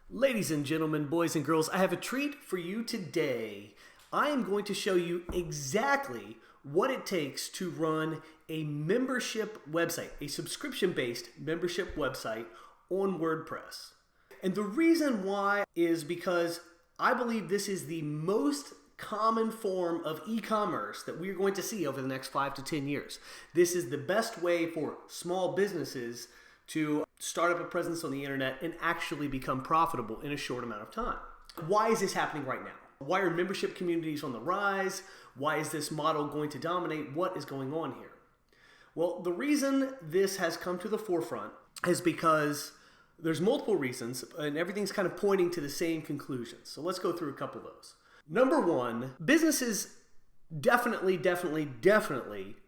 Ladies and gentlemen, boys and girls, I have a treat for you today. I am going to show you exactly what it takes to run a membership website, a subscription-based membership website on WordPress. And the reason why is because I believe this is the most common form of e-commerce that we're going to see over the next 5 to 10 years. This is the best way for small businesses to start up a presence on the internet and actually become profitable in a short amount of time. Why is this happening right now? Why are membership communities on the rise? Why is this model going to dominate? What is going on here? Well, the reason this has come to the forefront is because there's multiple reasons, and everything's kind of pointing to the same conclusions. So let's go through a couple of those. Number one, businesses definitely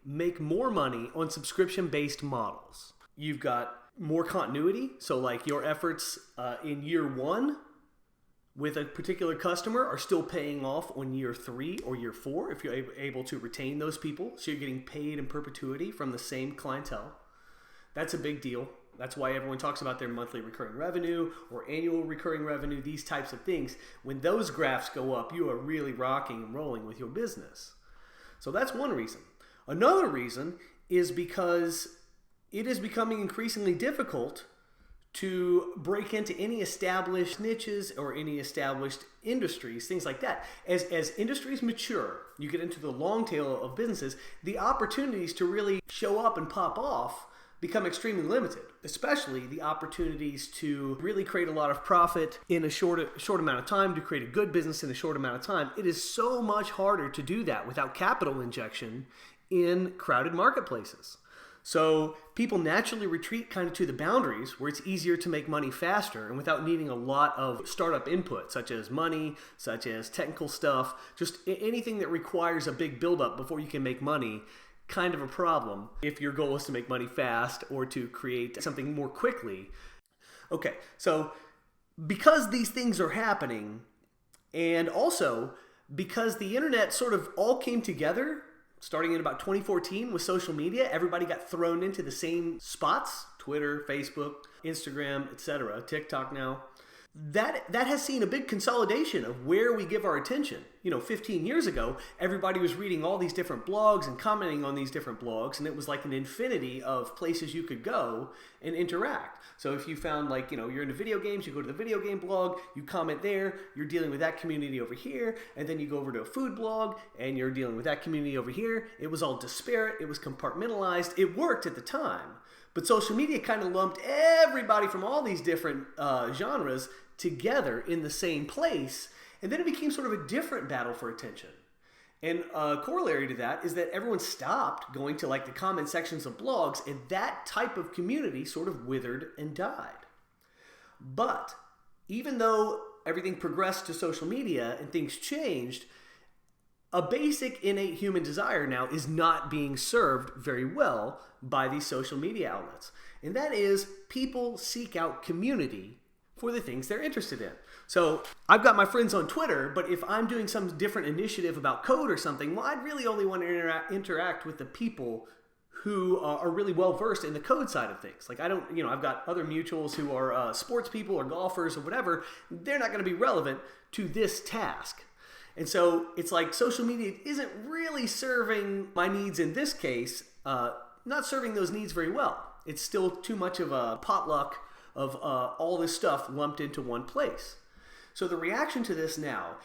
make more money on subscription-based models. You've got more continuity, so like your efforts in year one with a particular customer are still paying off on year 3 or year 4 if you're able to retain those people. So you're getting paid in perpetuity from the same clientele. That's a big deal. That's why everyone talks about their monthly recurring revenue or annual recurring revenue, these types of things. When those graphs go up, you are really rocking and rolling with your business. So that's one reason. Another reason is because it is becoming increasingly difficult to break into any established niches or any established industries, things like that. As industries mature, you get into the long tail of businesses, the opportunities to really show up and pop off become extremely limited, especially the opportunities to really create a lot of profit in a short amount of time, to create a good business in a short amount of time. It is so much harder to do that without capital injection in crowded marketplaces. So people naturally retreat kind of to the boundaries where it's easier to make money faster and without needing a lot of startup input, such as money, such as technical stuff, just anything that requires a big buildup before you can make money. Kind of a problem if your goal is to make money fast or to create something more quickly. Okay, so because these things are happening, and also because the internet sort of all came together starting in about 2014 with social media, everybody got thrown into the same spots: Twitter, Facebook, Instagram, etc., TikTok now. That has seen a big consolidation of where we give our attention. 15 years ago, everybody was reading all these different blogs and commenting on these different blogs, and it was like an infinity of places you could go and interact. So if you found you're into video games, you go to the video game blog, you comment there, you're dealing with that community over here, and then you go over to a food blog, and you're dealing with that community over here. It was all disparate, it was compartmentalized, it worked at the time. But social media kind of lumped everybody from all these different genres together in the same place, and then it became sort of a different battle for attention. And a corollary to that is that everyone stopped going to the comment sections of blogs, and that type of community sort of withered and died. But even though everything progressed to social media and things changed, a basic innate human desire now is not being served very well by these social media outlets. And that is, people seek out community for the things they're interested in. So I've got my friends on Twitter, but if I'm doing some different initiative about code or something, well, I'd really only want to interact with the people who are really well versed in the code side of things. I've got other mutuals who are sports people or golfers or whatever. They're not going to be relevant to this task. And so it's like social media isn't really serving my needs in this case, not serving those needs very well. It's still too much of a potluck of all this stuff lumped into one place. So the reaction to this now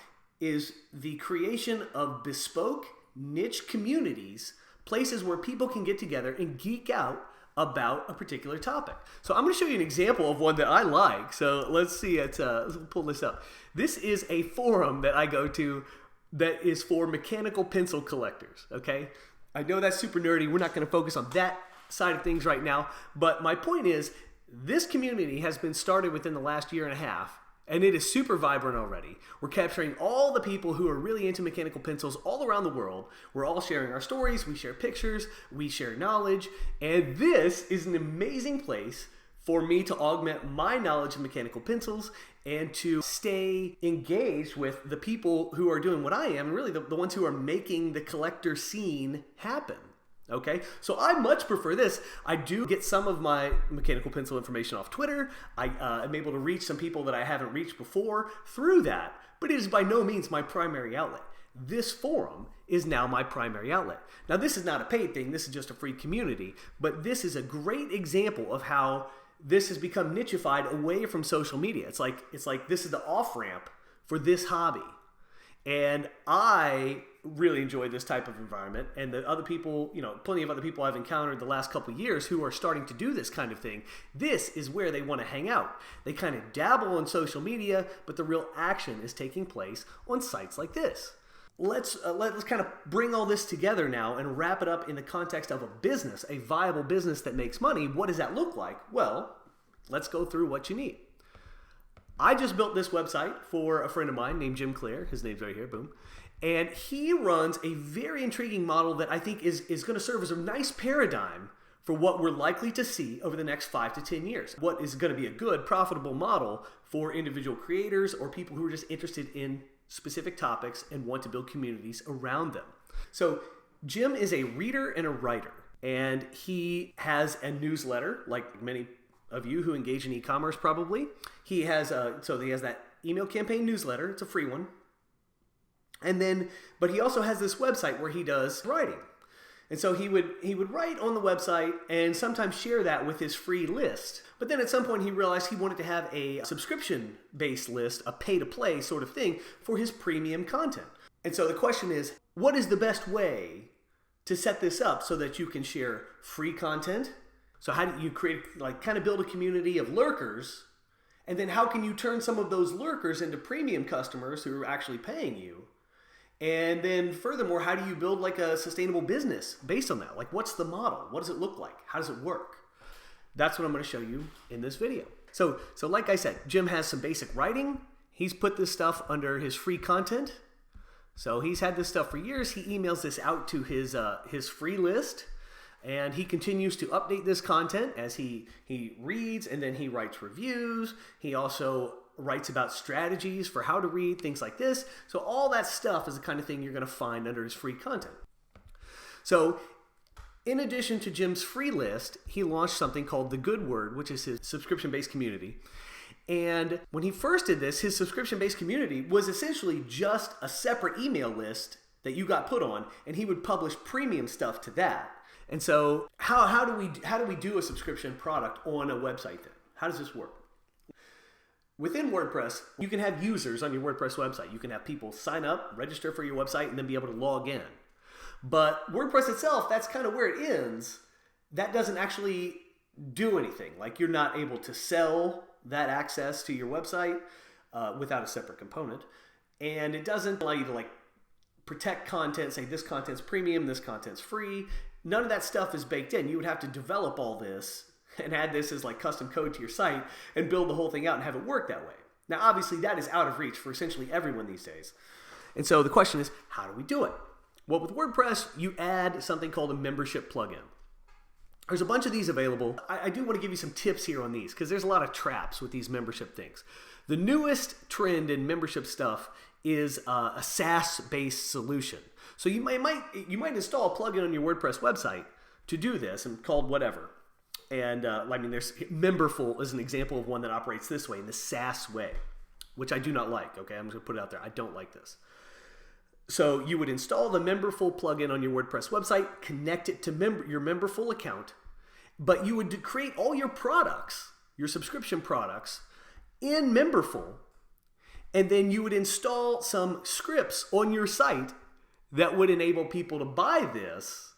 is the creation of bespoke niche communities, places where people can get together and geek out about a particular topic. So I'm going to show you an example of one that I like. So let's see it. Let's pull this up. This is a forum that I go to that is for mechanical pencil collectors. Okay, I know that's super nerdy. We're not going to focus on that side of things right now. But my point is, this community has been started within the last year and a half, and it is super vibrant already. We're capturing all the people who are really into mechanical pencils all around the world. We're all sharing our stories, we share pictures, we share knowledge, and this is an amazing place for me to augment my knowledge of mechanical pencils and to stay engaged with the people who are doing what I am, and really the ones who are making the collector scene happen. Okay, so I much prefer this. I do get some of my mechanical pencil information off Twitter. I am able to reach some people that I haven't reached before through that, but it is by no means my primary outlet. This forum is now my primary outlet. Now, this is not a paid thing. This is just a free community, but this is a great example of how this has become nichified away from social media. It's like this is the off-ramp for this hobby. And I really enjoy this type of environment, and the other people, plenty of other people I've encountered the last couple of years who are starting to do this kind of thing, this is where they want to hang out. They kind of dabble on social media, but the real action is taking place on sites like this. Let's kind of bring all this together now and wrap it up in the context of a business, a viable business that makes money. What does that look like? Well, let's go through what you need. I just built this website for a friend of mine named Jim Clear. His name's right here, boom. And he runs a very intriguing model that I think is going to serve as a nice paradigm for what we're likely to see over the next 5 to 10 years. What is going to be a good, profitable model for individual creators or people who are just interested in specific topics and want to build communities around them. So Jim is a reader and a writer, and he has a newsletter like many of you who engage in e-commerce probably. He has that email campaign newsletter. It's a free one. But he also has this website where he does writing. And so he would write on the website and sometimes share that with his free list. But then at some point he realized he wanted to have a subscription-based list, a pay-to-play sort of thing for his premium content. And so the question is, what is the best way to set this up so that you can share free content? So how do you create, kind of build a community of lurkers? And then how can you turn some of those lurkers into premium customers who are actually paying you? And then furthermore, how do you build a sustainable business based on that? What's the model? What does it look like? How does it work? That's what I'm going to show you in this video. So like I said, Jim has some basic writing. He's put this stuff under his free content. So he's had this stuff for years. He emails this out to his free list. And he continues to update this content as he reads, and then he writes reviews. He also writes about strategies for how to read, things like this. So all that stuff is the kind of thing you're going to find under his free content. So in addition to Jim's free list, he launched something called The Good Word, which is his subscription-based community. And when he first did this, his subscription-based community was essentially just a separate email list that you got put on, and he would publish premium stuff to that. And so how do we do a subscription product on a website then? How does this work? Within WordPress, you can have users on your WordPress website. You can have people sign up, register for your website, and then be able to log in. But WordPress itself, that's kind of where it ends. That doesn't actually do anything. You're not able to sell that access to your website without a separate component. And it doesn't allow you to protect content, say this content's premium, this content's free. None of that stuff is baked in. You would have to develop all this and add this as custom code to your site and build the whole thing out and have it work that way. Now, obviously, that is out of reach for essentially everyone these days. And so the question is, how do we do it? Well, with WordPress, you add something called a membership plugin. There's a bunch of these available. I do want to give you some tips here on these because there's a lot of traps with these membership things. The newest trend in membership stuff is a SaaS-based solution. So you might install a plugin on your WordPress website to do this, and called whatever. And there's Memberful is an example of one that operates this way, in the SaaS way, which I do not like. Okay, I'm just gonna put it out there. I don't like this. So you would install the Memberful plugin on your WordPress website, connect it to your Memberful account, but you would create all your products, your subscription products, in Memberful, and then you would install some scripts on your site that would enable people to buy this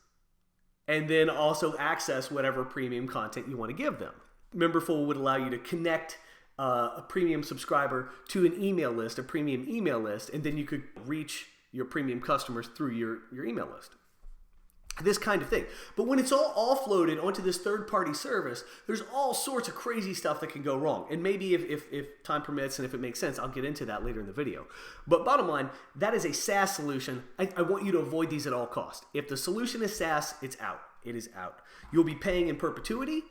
and then also access whatever premium content you want to give them. Memberful would allow you to connect a premium subscriber to an email list, a premium email list, and then you could reach your premium customers through your email list. This kind of thing. But when it's all offloaded onto this third-party service, there's all sorts of crazy stuff that can go wrong. And maybe if time permits and if it makes sense, I'll get into that later in the video. But bottom line, that is a SaaS solution. I want you to avoid these at all costs. If the solution is SaaS, it's out. It is out. You'll be paying in perpetuity.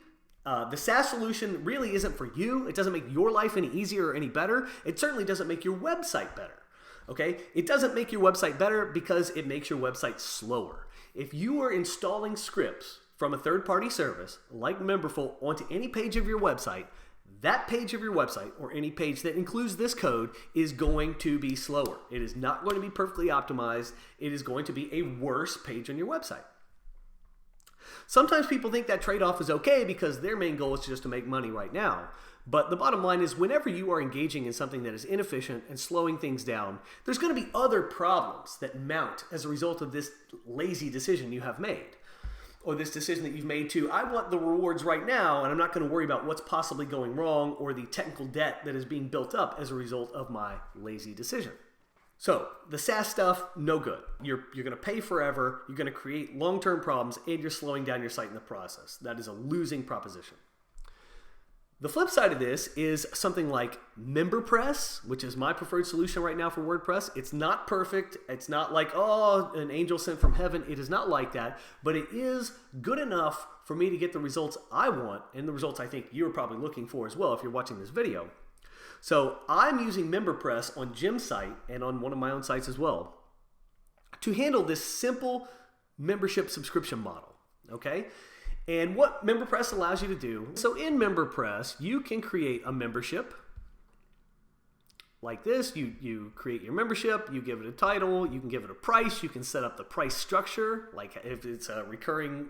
The SaaS solution really isn't for you. It doesn't make your life any easier or any better. It certainly doesn't make your website better. Okay? It doesn't make your website better because it makes your website slower. If you are installing scripts from a third-party service like Memberful onto any page of your website, that page of your website or any page that includes this code is going to be slower. It is not going to be perfectly optimized. It is going to be a worse page on your website. Sometimes people think that trade-off is okay because their main goal is just to make money right now. But the bottom line is whenever you are engaging in something that is inefficient and slowing things down, there's going to be other problems that mount as a result of this lazy decision you have made. Or this decision that you've made to, I want the rewards right now, and I'm not going to worry about what's possibly going wrong or the technical debt that is being built up as a result of my lazy decision. So the SaaS stuff, no good. You're going to pay forever, you're going to create long-term problems, and you're slowing down your site in the process. That is a losing proposition. The flip side of this is something like MemberPress, which is my preferred solution right now for WordPress. It's not perfect. It's not like, oh, an angel sent from heaven. It is not like that, but it is good enough for me to get the results I want and the results I think you're probably looking for as well if you're watching this video. So I'm using MemberPress on Jim's site and on one of my own sites as well to handle this simple membership subscription model, okay? And what MemberPress allows you to do, so in MemberPress, you can create a membership like this. You create your membership, you give it a title, you can give it a price, you can set up the price structure, like if it's a recurring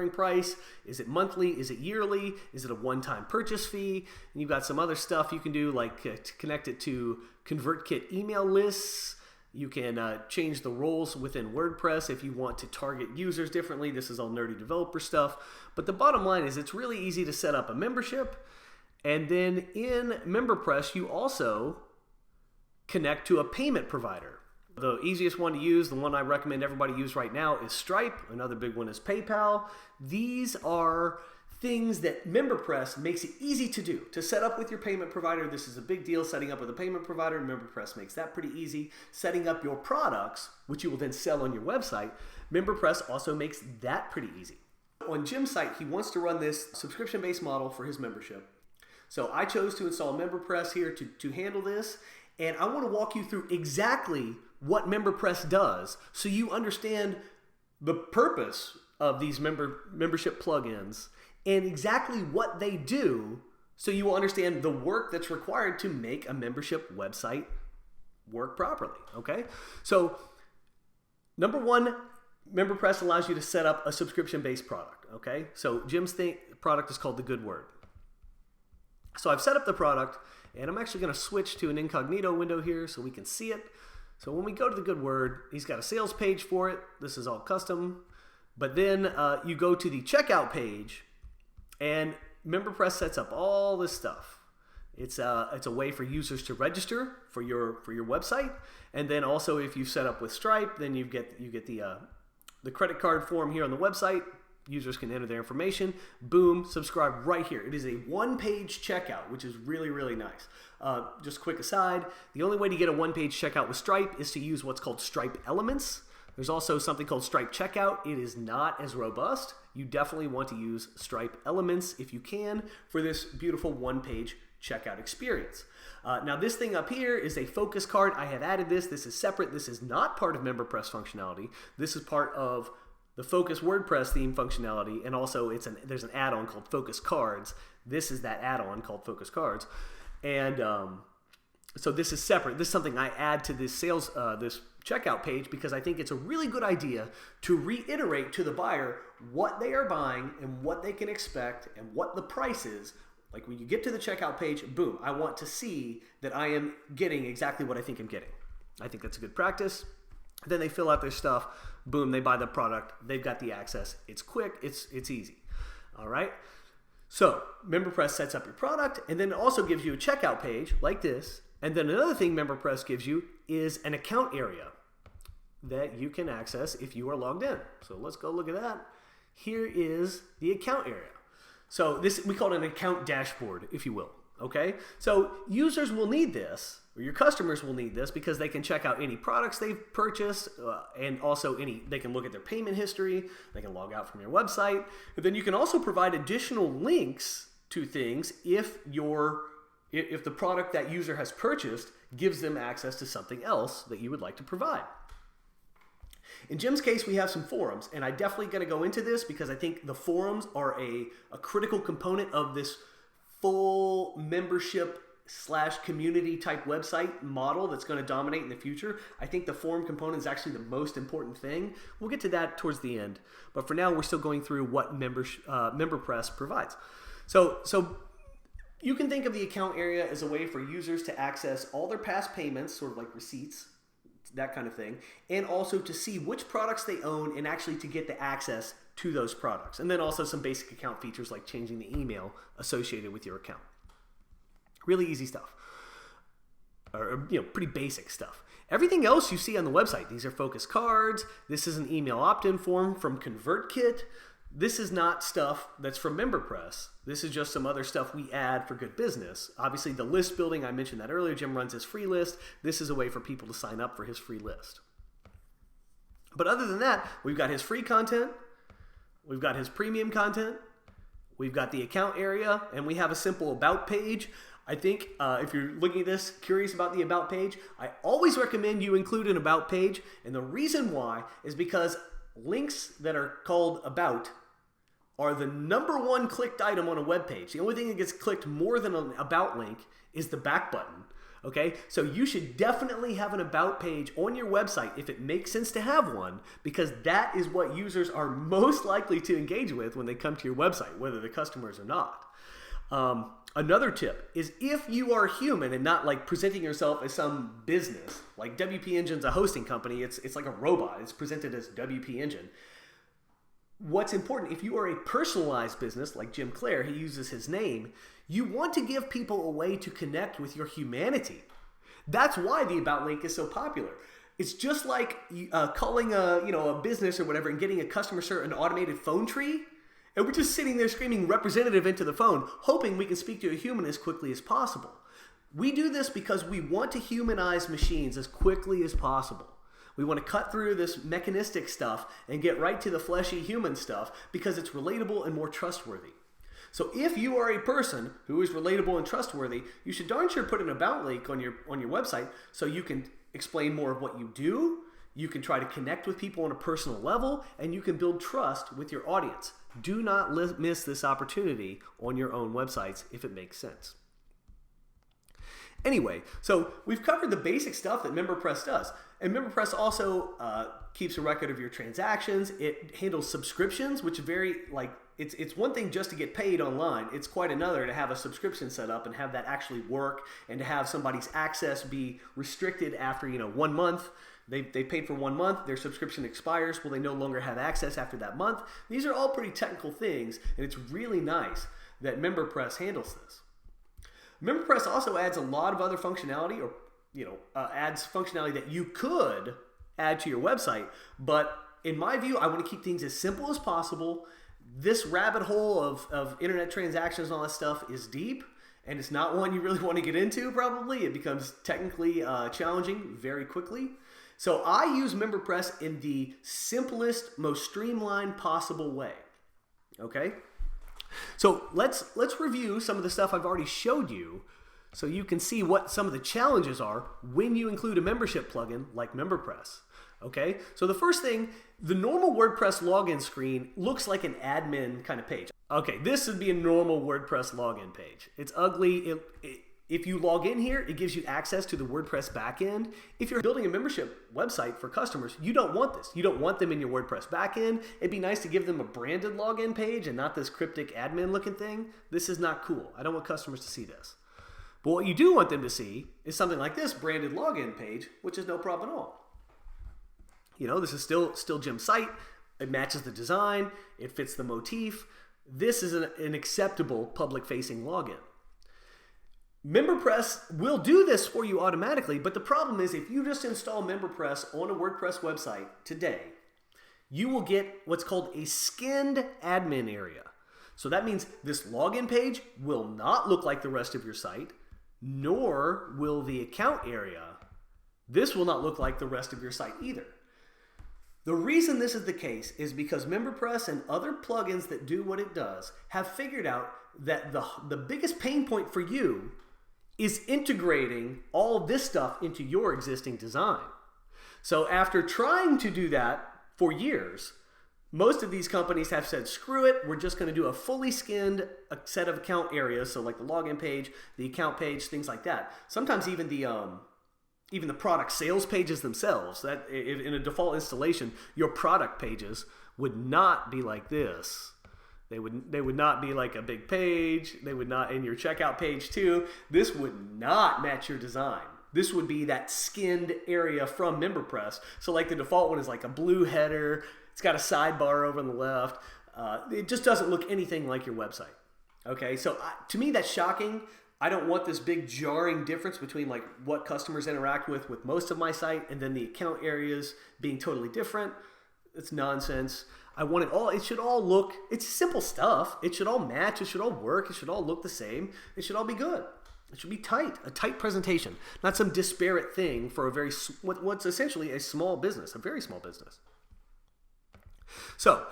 price, is it monthly, is it yearly, is it a one-time purchase fee, and you've got some other stuff you can do like to connect it to ConvertKit email lists. You can change the roles within WordPress if you want to target users differently. This is all nerdy developer stuff. But the bottom line is it's really easy to set up a membership. And then in MemberPress, you also connect to a payment provider. The easiest one to use, the one I recommend everybody use right now, is Stripe. Another big one is PayPal. These are things that MemberPress makes it easy to do, to set up with your payment provider. This is a big deal, setting up with a payment provider. MemberPress makes that pretty easy. Setting up your products, which you will then sell on your website, MemberPress also makes that pretty easy. On Jim's site, he wants to run this subscription-based model for his membership. So I chose to install MemberPress here to handle this, and I want to walk you through exactly what MemberPress does so you understand the purpose of these membership plugins and exactly what they do so you will understand the work that's required to make a membership website work properly, okay? So, number one, MemberPress allows you to set up a subscription-based product, okay? So Jim's product is called The Good Word. So I've set up the product, and I'm actually going to switch to an incognito window here so we can see it. So when we go to The Good Word, he's got a sales page for it. This is all custom. But then you go to the checkout page, and MemberPress sets up all this stuff. It's a way for users to register for your website, and then also if you set up with Stripe, then you get the credit card form here on the website. Users can enter their information. Boom, subscribe right here. It is a one-page checkout, which is really, really nice. Just a quick aside, the only way to get a one-page checkout with Stripe is to use what's called Stripe Elements. There's also something called Stripe Checkout. It is not as robust. You definitely want to use Stripe Elements if you can for this beautiful one-page checkout experience. Now this thing up here is a focus card. I have added this. This is separate. This is not part of MemberPress functionality. This is part of the Focus WordPress theme functionality, and also there's an add-on called Focus Cards. This is that add-on called Focus Cards. And so this is separate. This is something I add to this this checkout page because I think it's a really good idea to reiterate to the buyer what they are buying and what they can expect and what the price is. Like when you get to the checkout page, boom, I want to see that I am getting exactly what I think I'm getting. I think that's a good practice. Then they fill out their stuff, boom, they buy the product, they've got the access. It's quick, it's easy. All right? So MemberPress sets up your product, and then it also gives you a checkout page like this. And then another thing MemberPress gives you is an account area that you can access if you are logged in. So let's go look at that. Here is the account area. So this, we call it an account dashboard, if you will. Okay? So users will need this, or your customers will need this, because they can check out any products they've purchased, and also they can look at their payment history, they can log out from your website, and then you can also provide additional links to things if the product that user has purchased gives them access to something else that you would like to provide. In Jim's case, we have some forums, and I definitely going to go into this because I think the forums are a critical component of this full membership / community type website model that's going to dominate in the future. I think the forum component is actually the most important thing. We'll get to that towards the end, but for now we're still going through what MemberPress provides. So you can think of the account area as a way for users to access all their past payments, sort of like receipts, that kind of thing, and also to see which products they own and actually to get the access to those products. And then also some basic account features like changing the email associated with your account. Really easy stuff, or pretty basic stuff. Everything else you see on the website, these are focus cards. This is an email opt-in form from ConvertKit. This is not stuff that's from MemberPress. This is just some other stuff we add for good business. Obviously, the list building, I mentioned that earlier. Jim runs his free list. This is a way for people to sign up for his free list. But other than that, we've got his free content. We've got his premium content. We've got the account area, and we have a simple about page. I think if you're looking at this, curious about the about page, I always recommend you include an about page. And the reason why is because links that are called about are the #1 clicked item on a web page. The only thing that gets clicked more than an about link is the back button. Okay, so you should definitely have an about page on your website if it makes sense to have one, because that is what users are most likely to engage with when they come to your website, whether they're customers or not. Another tip is if you are human and not like presenting yourself as some business, like WP Engine's a hosting company, it's like a robot, it's presented as WP Engine. What's important, if you are a personalized business like Jim Clare, he uses his name, you want to give people a way to connect with your humanity. That's why the about link is so popular. It's just like calling a business or whatever and getting a customer service, an automated phone tree. And we're just sitting there screaming representative into the phone, hoping we can speak to a human as quickly as possible. We do this because we want to humanize machines as quickly as possible. We want to cut through this mechanistic stuff and get right to the fleshy human stuff because it's relatable and more trustworthy. So if you are a person who is relatable and trustworthy, you should darn sure put an about link on your website so you can explain more of what you do, you can try to connect with people on a personal level, and you can build trust with your audience. Do not miss this opportunity on your own websites if it makes sense. Anyway, so we've covered the basic stuff that MemberPress does. And MemberPress also keeps a record of your transactions. It handles subscriptions, which it's one thing just to get paid online. It's quite another to have a subscription set up and have that actually work, and to have somebody's access be restricted after 1 month. They paid for 1 month, their subscription expires, well, they no longer have access after that month. These are all pretty technical things, and it's really nice that MemberPress handles this. MemberPress also adds a lot of other functionality, or adds functionality that you could add to your website, but in my view, I want to keep things as simple as possible. This rabbit hole of internet transactions and all that stuff is deep, and it's not one you really want to get into, probably. It becomes technically challenging very quickly. So I use MemberPress in the simplest, most streamlined possible way. Okay? So let's review some of the stuff I've already showed you so you can see what some of the challenges are when you include a membership plugin like MemberPress. Okay? So the first thing, the normal WordPress login screen looks like an admin kind of page. Okay, this would be a normal WordPress login page. It's ugly. If you log in here, it gives you access to the WordPress backend. If you're building a membership website for customers, you don't want this. You don't want them in your WordPress backend. It'd be nice to give them a branded login page and not this cryptic admin looking thing. This is not cool. I don't want customers to see this. But what you do want them to see is something like this branded login page, which is no problem at all. This is still Jim's site. It matches the design. It fits the motif. This is an acceptable public-facing login. MemberPress will do this for you automatically, but the problem is if you just install MemberPress on a WordPress website today, you will get what's called a skinned admin area. So that means this login page will not look like the rest of your site, nor will the account area. This will not look like the rest of your site either. The reason this is the case is because MemberPress and other plugins that do what it does have figured out that the biggest pain point for you is integrating all this stuff into your existing design. So after trying to do that for years, most of these companies have said, screw it, we're just going to do a fully skinned set of account areas, so like the login page, the account page, things like that. Sometimes even the product sales pages themselves, that in a default installation, your product pages would not be like this. They would not be like a big page. They would not, in your checkout page too, this would not match your design. This would be that skinned area from MemberPress. So like the default one is like a blue header. It's got a sidebar over on the left. It just doesn't look anything like your website. Okay, so to me that's shocking. I don't want this big jarring difference between like what customers interact with most of my site and then the account areas being totally different. It's nonsense. I want it all, it should all look, it's simple stuff. It should all match, it should all work, it should all look the same. It should all be good. It should be tight, a tight presentation, not some disparate thing for a very, what's essentially a small business, a very small business. So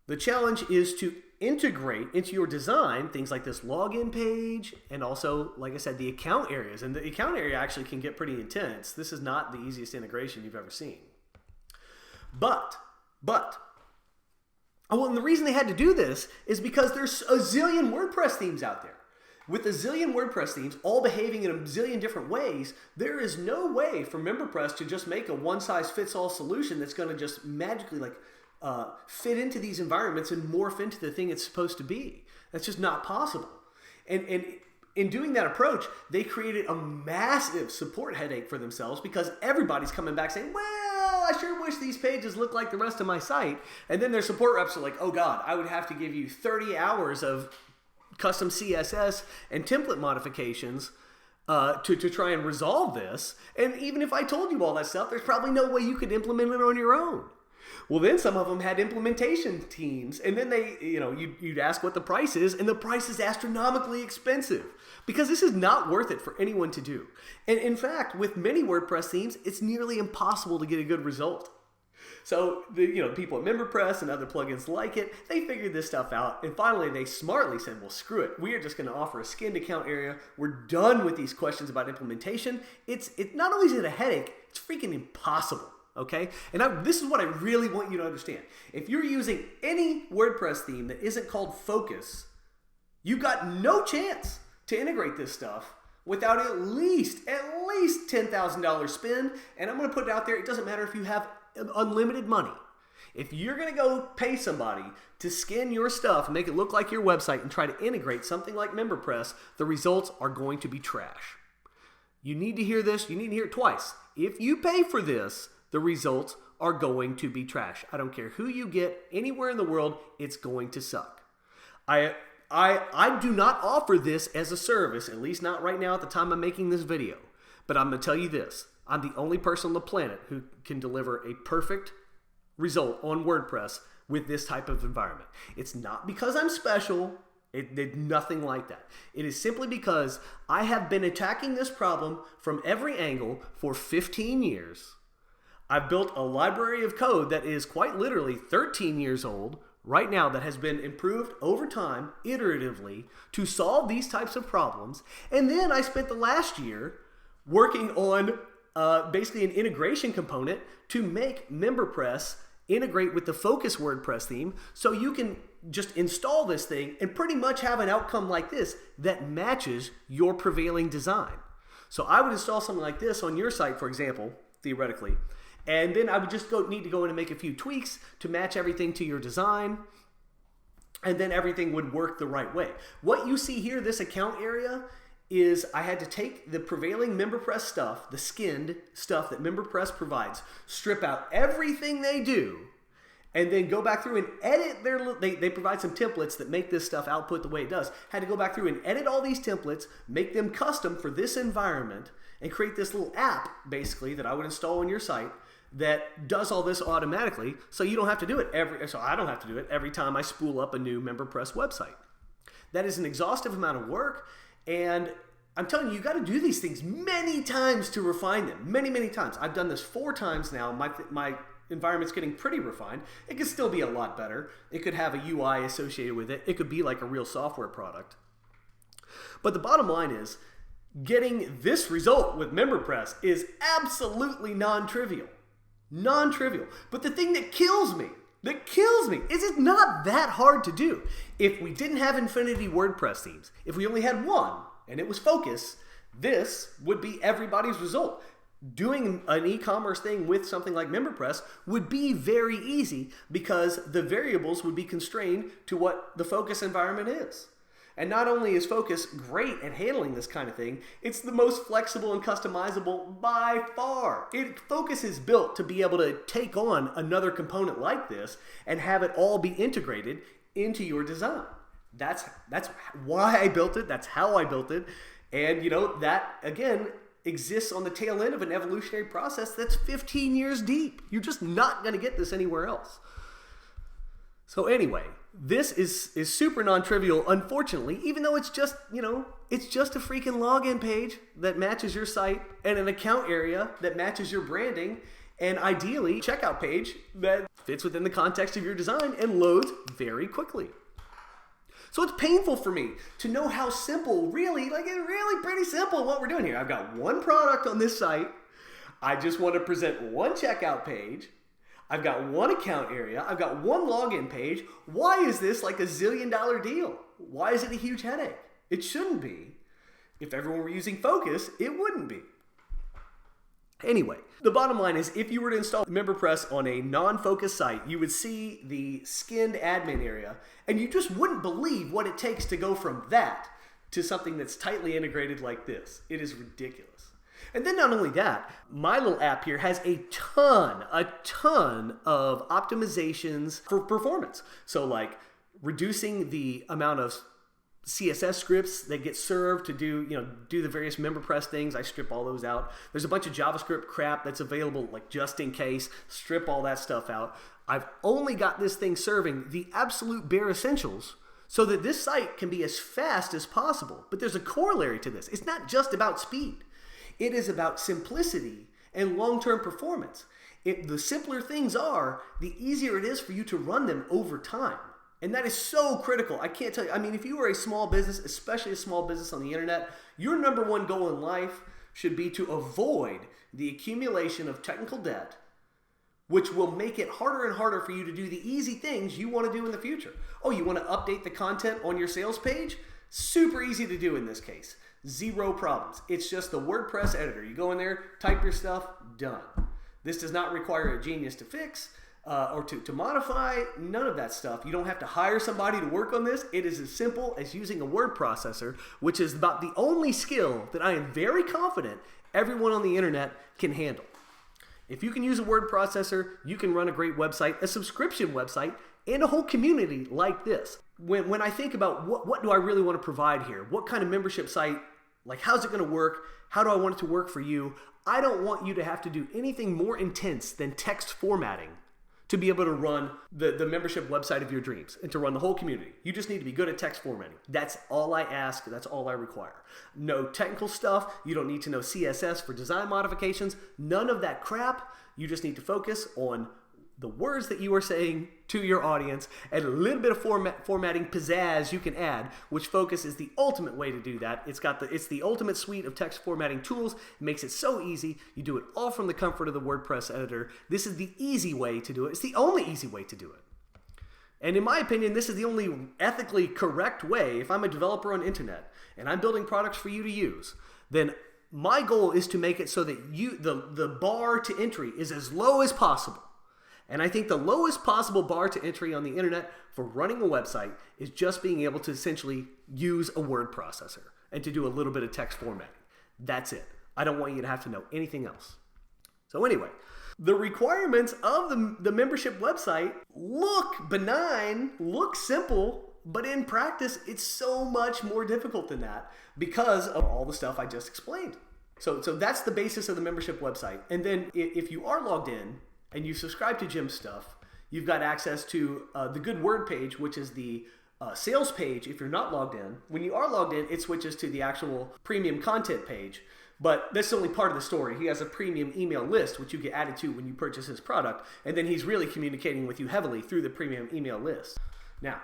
the challenge is to integrate into your design things like this login page and also, like I said, the account areas. And the account area actually can get pretty intense. This is not the easiest integration you've ever seen. But, oh, and the reason they had to do this is because there's a zillion WordPress themes out there. With a zillion WordPress themes all behaving in a zillion different ways, there is no way for MemberPress to just make a one-size-fits-all solution that's going to just magically like fit into these environments and morph into the thing it's supposed to be. That's just not possible. And in doing that approach, they created a massive support headache for themselves because everybody's coming back saying, well, I sure wish these pages looked like the rest of my site. And then their support reps are like, oh God, I would have to give you 30 hours of custom CSS and template modifications to try and resolve this. And even if I told you all that stuff, there's probably no way you could implement it on your own. Well, then some of them had implementation teams, and then they, you'd ask what the price is, and the price is astronomically expensive because this is not worth it for anyone to do. And in fact, with many WordPress themes, it's nearly impossible to get a good result. So the people at MemberPress and other plugins like it, they figured this stuff out, and finally they smartly said, well, screw it. We are just going to offer a skinned account area. We're done with these questions about implementation. It's not only is it a headache, it's freaking impossible. Okay? And this is what I really want you to understand. If you're using any WordPress theme that isn't called Focus, you've got no chance to integrate this stuff without at least $10,000 spend. And I'm going to put it out there. It doesn't matter if you have unlimited money. If you're going to go pay somebody to scan your stuff and make it look like your website and try to integrate something like MemberPress, the results are going to be trash. You need to hear this. You need to hear it twice. If you pay for this, the results are going to be trash. I don't care who you get anywhere in the world, it's going to suck. I do not offer this as a service, at least not right now at the time I'm making this video. But I'm going to tell you this. I'm the only person on the planet who can deliver a perfect result on WordPress with this type of environment. It's not because I'm special. It did nothing like that. It is simply because I have been attacking this problem from every angle for 15 years. I've built a library of code that is quite literally 13 years old right now that has been improved over time, iteratively, to solve these types of problems. And then I spent the last year working on basically an integration component to make MemberPress integrate with the Focus WordPress theme so you can just install this thing and pretty much have an outcome like this that matches your prevailing design. So I would install something like this on your site, for example, theoretically, and then I would just need to go in and make a few tweaks to match everything to your design, and then everything would work the right way. What you see here, this account area, is I had to take the prevailing MemberPress stuff, the skinned stuff that MemberPress provides, strip out everything they do, and then go back through and edit they provide some templates that make this stuff output the way it does. Had to go back through and edit all these templates, make them custom for this environment, and create this little app, basically, that I would install on your site that does all this automatically, so you don't have to do it so I don't have to do it every time I spool up a new MemberPress website. That is an exhaustive amount of work, and I'm telling you, you got to do these things many times to refine them. Many times. I've done this 4 times now. My environment's getting pretty refined. It could still be a lot better. It could have a UI associated with it. It could be like a real software product. But the bottom line is, getting this result with MemberPress is absolutely non-trivial. Non-trivial. But the thing that kills me is it's not that hard to do. If we didn't have infinity WordPress themes, if we only had one and it was focus, this would be everybody's result. Doing an e-commerce thing with something like MemberPress would be very easy because the variables would be constrained to what the focus environment is. And not only is Focus great at handling this kind of thing, it's the most flexible and customizable by far. Focus is built to be able to take on another component like this and have it all be integrated into your design. That's why I built it. That's how I built it. And that again exists on the tail end of an evolutionary process that's 15 years deep. You're just not going to get this anywhere else. So anyway, this is super non-trivial, unfortunately, even though it's just, it's just a freaking login page that matches your site and an account area that matches your branding and ideally checkout page that fits within the context of your design and loads very quickly. So it's painful for me to know how simple, really pretty simple what we're doing here. I've got one product on this site. I just want to present one checkout page. I've got one account area. I've got one login page. Why is this like a $1 zillion deal? Why is it a huge headache? It shouldn't be. If everyone were using Focus, it wouldn't be. Anyway, the bottom line is if you were to install MemberPress on a non-focus site, you would see the skinned admin area, and you just wouldn't believe what it takes to go from that to something that's tightly integrated like this. It is ridiculous. And then not only that, my little app here has a ton of optimizations for performance. So like reducing the amount of CSS scripts that get served to do the various MemberPress things. I strip all those out. There's a bunch of JavaScript crap that's available like just in case. Strip all that stuff out. I've only got this thing serving the absolute bare essentials so that this site can be as fast as possible. But there's a corollary to this. It's not just about speed. It is about simplicity and long-term performance. The simpler things are, the easier it is for you to run them over time. And that is so critical. I can't tell you. I mean, if you are a small business, especially a small business on the internet, your number one goal in life should be to avoid the accumulation of technical debt, which will make it harder and harder for you to do the easy things you want to do in the future. Oh, you want to update the content on your sales page? Super easy to do in this case. Zero problems. It's just the WordPress editor. You go in there, type your stuff, done. This does not require a genius to fix or to modify. None of that stuff. You don't have to hire somebody to work on this. It is as simple as using a word processor, which is about the only skill that I am very confident everyone on the internet can handle. If you can use a word processor, you can run a great website, a subscription website, and a whole community like this. When I think about what do I really want to provide here, what kind of membership site, like how's it going to work, how do I want it to work for you, I don't want you to have to do anything more intense than text formatting to be able to run the membership website of your dreams and to run the whole community. You just need to be good at text formatting. That's all I ask. That's all I require. No technical stuff. You don't need to know CSS for design modifications. None of that crap. You just need to focus on the words that you are saying to your audience and a little bit of formatting pizzazz you can add, which Focus is the ultimate way to do that. It's the ultimate suite of text formatting tools. It makes it so easy. You do it all from the comfort of the WordPress editor. This is the easy way to do it. It's the only easy way to do it. And in my opinion, this is the only ethically correct way. If I'm a developer on internet and I'm building products for you to use, then my goal is to make it so that the bar to entry is as low as possible. And I think the lowest possible bar to entry on the internet for running a website is just being able to essentially use a word processor and to do a little bit of text formatting. That's it. I don't want you to have to know anything else. So anyway, the requirements of the membership website look benign, look simple, but in practice, it's so much more difficult than that because of all the stuff I just explained. So that's the basis of the membership website. And then if you are logged in, and you subscribe to Jim's stuff, you've got access to the Good Word page, which is the sales page if you're not logged in. When you are logged in, it switches to the actual premium content page. But that's only part of the story. He has a premium email list, which you get added to when you purchase his product. And then he's really communicating with you heavily through the premium email list. Now,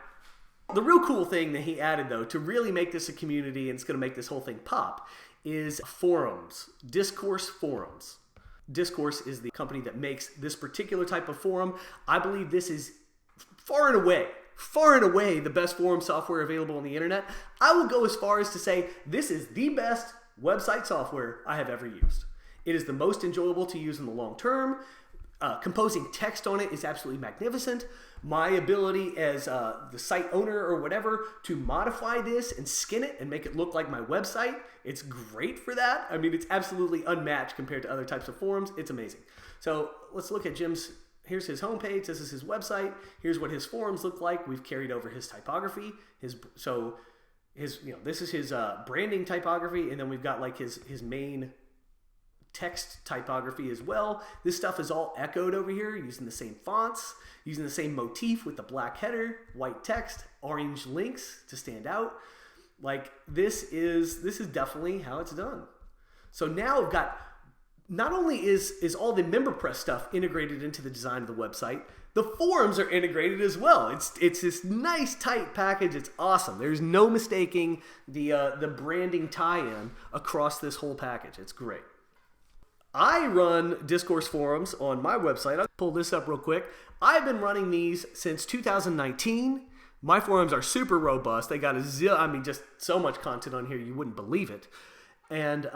the real cool thing that he added, though, to really make this a community and it's going to make this whole thing pop, is forums, discourse forums. Discourse is the company that makes this particular type of forum. I believe this is far and away the best forum software available on the internet. I will go as far as to say this is the best website software I have ever used. It is the most enjoyable to use in the long term. Composing text on it is absolutely magnificent. My ability as the site owner or whatever to modify this and skin it and make it look like my website, it's great for that. I mean, it's absolutely unmatched compared to other types of forums. It's amazing. So let's look at Jim's. Here's his homepage. This is his website. Here's what his forums look like. We've carried over his typography. This is his branding typography, and then we've got like his main text typography as well. This stuff is all echoed over here using the same fonts, using the same motif with the black header, white text, orange links to stand out. Like this is definitely how it's done. So now I've got, not only is all the MemberPress stuff integrated into the design of the website, the forums are integrated as well. It's this nice tight package. It's awesome. There's no mistaking the branding tie-in across this whole package. It's great. I run Discourse forums on my website. I'll pull this up real quick. I've been running these since 2019. My forums are super robust. They got just so much content on here you wouldn't believe it. And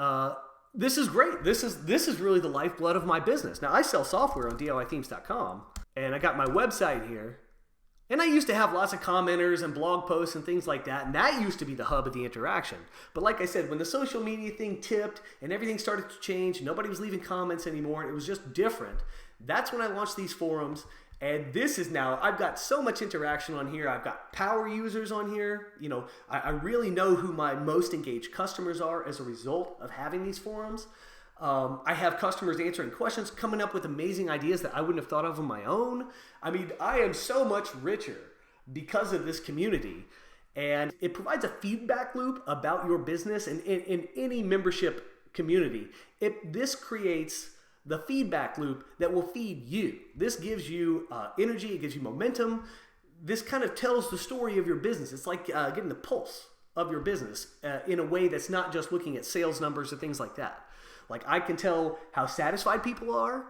this is great. This is really the lifeblood of my business. Now I sell software on DIYthemes.com, and I got my website here. And I used to have lots of commenters and blog posts and things like that, and that used to be the hub of the interaction. But like I said, when the social media thing tipped and everything started to change, nobody was leaving comments anymore, it was just different. That's when I launched these forums, and this is now, I've got so much interaction on here. I've got power users on here. You know, I really know who my most engaged customers are as a result of having these forums. I have customers answering questions, coming up with amazing ideas that I wouldn't have thought of on my own. I mean, I am so much richer because of this community, and it provides a feedback loop about your business. And in any membership community, this creates the feedback loop that will feed you. This gives you energy, it gives you momentum. This kind of tells the story of your business. It's like getting the pulse of your business in a way that's not just looking at sales numbers or things like that. Like I can tell how satisfied people are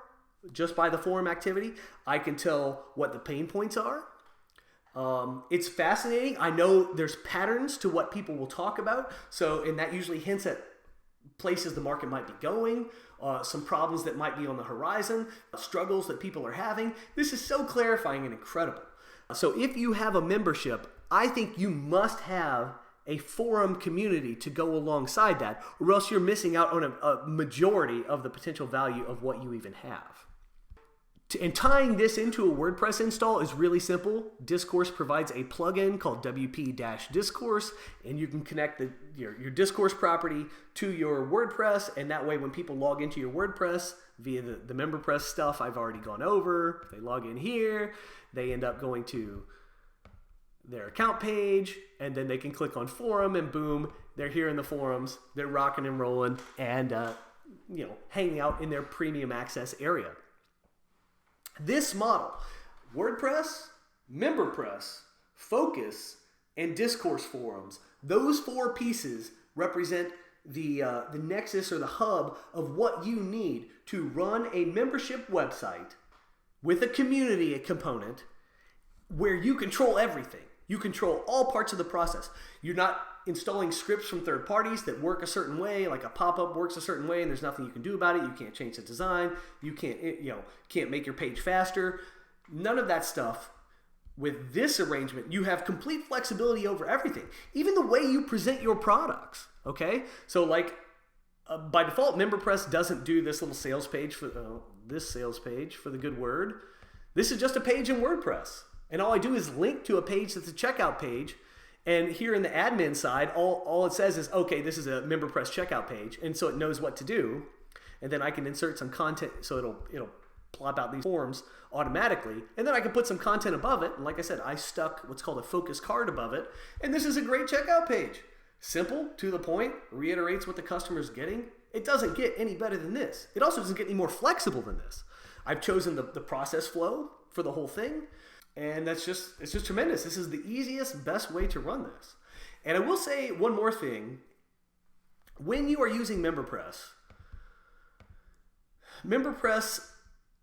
just by the forum activity. I can tell what the pain points are. It's fascinating. I know there's patterns to what people will talk about. And that usually hints at places the market might be going, some problems that might be on the horizon, struggles that people are having. This is so clarifying and incredible. So if you have a membership, I think you must have a forum community to go alongside that, or else you're missing out on a majority of the potential value of what you even have. And tying this into a WordPress install is really simple. Discourse provides a plugin called WP-Discourse, and you can connect your Discourse property to your WordPress, and that way when people log into your WordPress via the MemberPress stuff I've already gone over, they log in here, they end up going to their account page, and then they can click on forum, and boom, they're here in the forums, they're rocking and rolling, and hanging out in their premium access area. This model, WordPress, MemberPress, Focus, and Discourse forums, those four pieces represent the nexus or the hub of what you need to run a membership website with a community component where you control everything. You control all parts of the process. You're not installing scripts from third parties that work a certain way, like a pop-up works a certain way and there's nothing you can do about it. You can't change the design. You can't make your page faster. None of that stuff. With this arrangement, you have complete flexibility over everything, even the way you present your products. Okay? So by default, MemberPress doesn't do this little sales page for the good word. This is just a page in WordPress. And all I do is link to a page that's a checkout page. And here in the admin side, all it says is, okay, this is a MemberPress checkout page. And so it knows what to do. And then I can insert some content so it'll plop out these forms automatically. And then I can put some content above it. And like I said, I stuck what's called a focus card above it. And this is a great checkout page. Simple, to the point, reiterates what the customer's getting. It doesn't get any better than this. It also doesn't get any more flexible than this. I've chosen the process flow for the whole thing. And it's just tremendous. This is the easiest, best way to run this. And I will say one more thing. When you are using MemberPress, MemberPress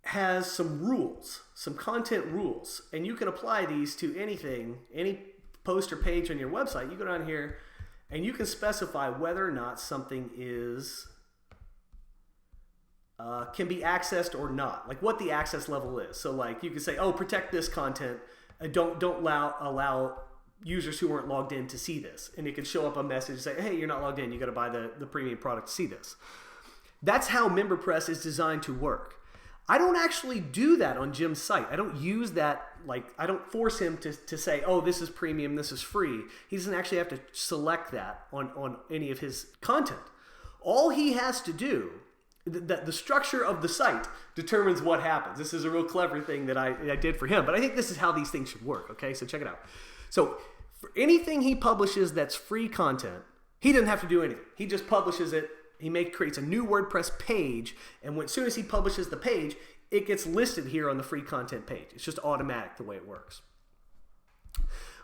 has some rules, some content rules, and you can apply these to anything, any post or page on your website. You go down here and you can specify whether or not something is can be accessed or not, like what the access level is. So like you can say, oh, protect this content, don't allow users who aren't logged in to see this, and it can show up a message say, hey, you're not logged in, you got to buy the premium product to see this. That's how MemberPress is designed to work. I don't actually do that on Jim's site. I don't use that, like, I don't force him to say, oh, this is premium, this is free. He doesn't actually have to select that on any of his content. All he has to do, the structure of the site determines what happens. This is a real clever thing that I did for him, but I think this is how these things should work, okay? So check it out. So for anything he publishes that's free content, he doesn't have to do anything. He just publishes it. He creates a new WordPress page, and as soon as he publishes the page, it gets listed here on the free content page. It's just automatic the way it works.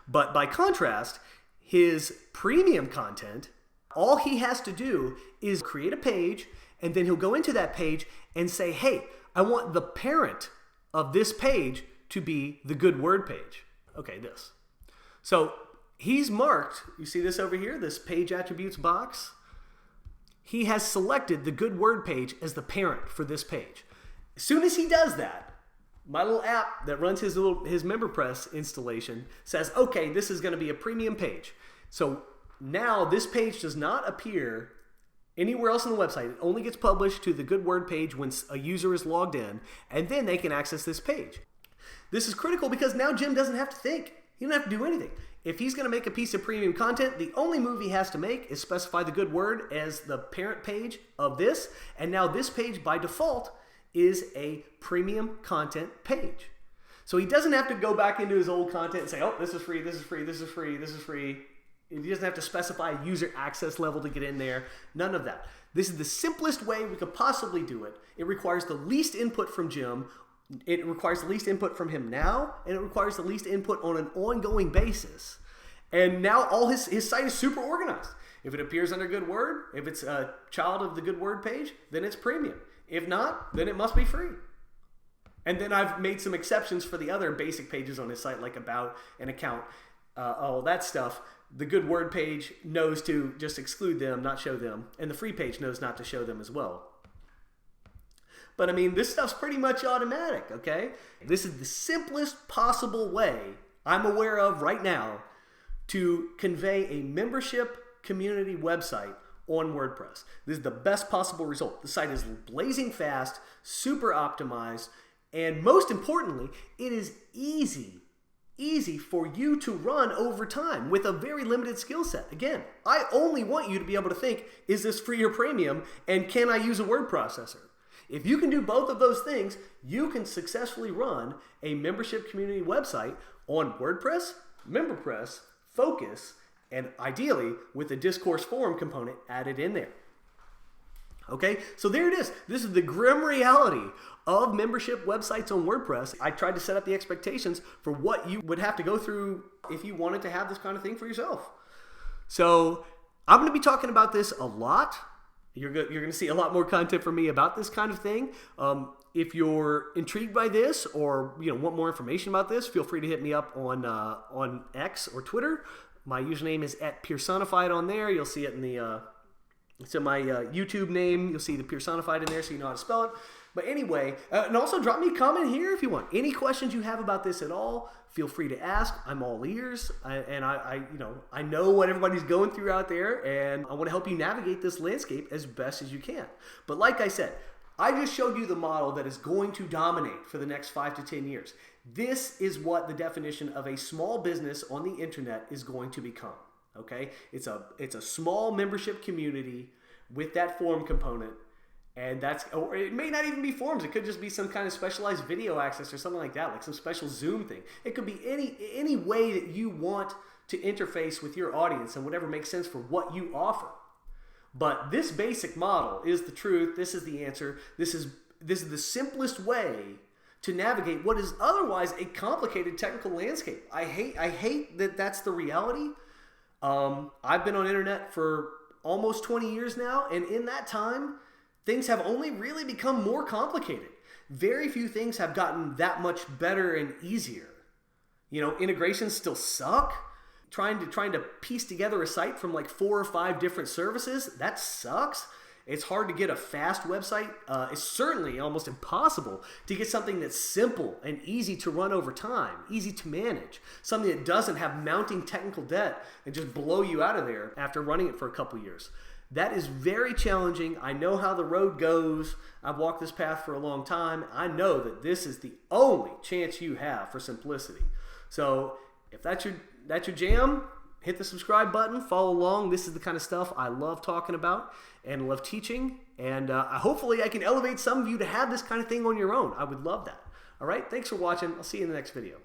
But by contrast, his premium content, all he has to do is create a page, and then he'll go into that page and say, hey, I want the parent of this page to be the good word page. Okay, this. So he's marked, you see this over here, this page attributes box? He has selected the good word page as the parent for this page. As soon as he does that, my little app that runs his MemberPress installation says, okay, this is going to be a premium page. So now this page does not appear anywhere else on the website. It only gets published to the good word page when a user is logged in, and then they can access this page. This is critical because now Jim doesn't have to think. He doesn't have to do anything. If he's going to make a piece of premium content, the only move he has to make is specify the good word as the parent page of this, and now this page by default is a premium content page. So he doesn't have to go back into his old content and say, oh, this is free, this is free, this is free, this is free. He doesn't have to specify a user access level to get in there. None of that. This is the simplest way we could possibly do it. It requires the least input from Jim. It requires the least input from him now, and it requires the least input on an ongoing basis. And now all his site is super organized. If it appears under good word, if it's a child of the good word page, then it's premium. If not, then it must be free. And then I've made some exceptions for the other basic pages on his site, like about an account, all that stuff. The good word page knows to just exclude them, not show them. And the free page knows not to show them as well. But I mean, this stuff's pretty much automatic, okay? This is the simplest possible way I'm aware of right now to convey a membership community website on WordPress. This is the best possible result. The site is blazing fast, super optimized, and most importantly, it is easy for you to run over time with a very limited skill set. Again, I only want you to be able to think, is this free or premium, and can I use a word processor? If you can do both of those things, you can successfully run a membership community website on WordPress, MemberPress, Focus, and ideally with a discourse forum component added in there. Okay, so there it is. This is the grim reality of membership websites on WordPress. I tried to set up the expectations for what you would have to go through if you wanted to have this kind of thing for yourself. So I'm going to be talking about this a lot. You're going to see a lot more content from me about this kind of thing. If you're intrigued by this or want more information about this, feel free to hit me up on X or Twitter. My username is @Pearsonified on there. You'll see it in the it's in my YouTube name. You'll see the Pearsonified in there, so you know how to spell it. But anyway, and also drop me a comment here if you want. Any questions you have about this at all, feel free to ask. I'm all ears, I know what everybody's going through out there, and I want to help you navigate this landscape as best as you can. But like I said, I just showed you the model that is going to dominate for the next 5 to 10 years. This is what the definition of a small business on the internet is going to become. Okay, it's a small membership community with that forum component, and or it may not even be forums. It could just be some kind of specialized video access or something like that, like some special Zoom thing. It could be any way that you want to interface with your audience and whatever makes sense for what you offer. But this basic model is the truth. This is the answer. This is the simplest way to navigate what is otherwise a complicated technical landscape. I hate that that's the reality. I've been on internet for almost 20 years now, and in that time, things have only really become more complicated. Very few things have gotten that much better and easier. You know, integrations still suck. Trying to piece together a site from like 4 or 5 different services, that sucks. It's hard to get a fast website. It's certainly almost impossible to get something that's simple and easy to run over time, easy to manage, something that doesn't have mounting technical debt and just blow you out of there after running it for a couple years. That is very challenging. I know how the road goes. I've walked this path for a long time. I know that this is the only chance you have for simplicity. So if that's your jam, hit the subscribe button, follow along. This is the kind of stuff I love talking about and love teaching. And hopefully I can elevate some of you to have this kind of thing on your own. I would love that. All right, thanks for watching. I'll see you in the next video.